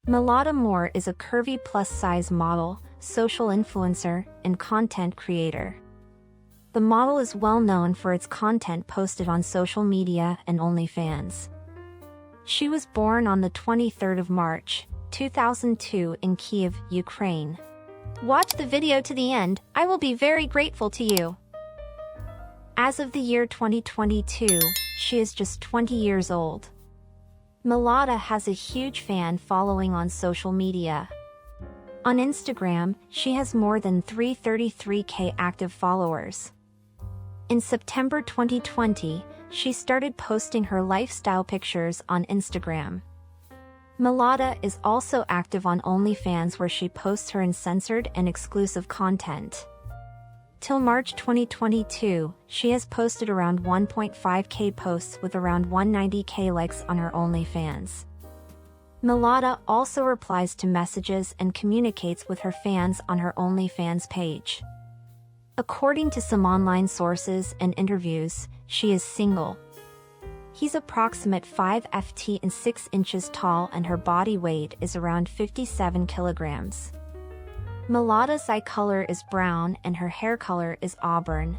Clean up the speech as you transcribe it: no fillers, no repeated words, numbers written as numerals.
Milada Moore is a curvy plus-size model, social influencer, and content creator. The model is well known for its content posted on social media and OnlyFans. She was born on the 23rd of March, 2002 in Kyiv, Ukraine. Watch the video to the end, I will be very grateful to you. As of the year 2022, she is just 20 years old. Milada has a huge fan following on social media. On Instagram, she has more than 333,000 active followers. In September 2020, she started posting her lifestyle pictures on Instagram. Milada is also active on OnlyFans where she posts her uncensored and exclusive content. Till March 2022, she has posted around 1.5k posts with around 190k likes on her OnlyFans. Milada also replies to messages and communicates with her fans on her OnlyFans page. According to some online sources and interviews, she is single. He's approximate 5 ft and 6 inches tall and her body weight is around 57 kilograms. Milada's eye color is brown and her hair color is auburn.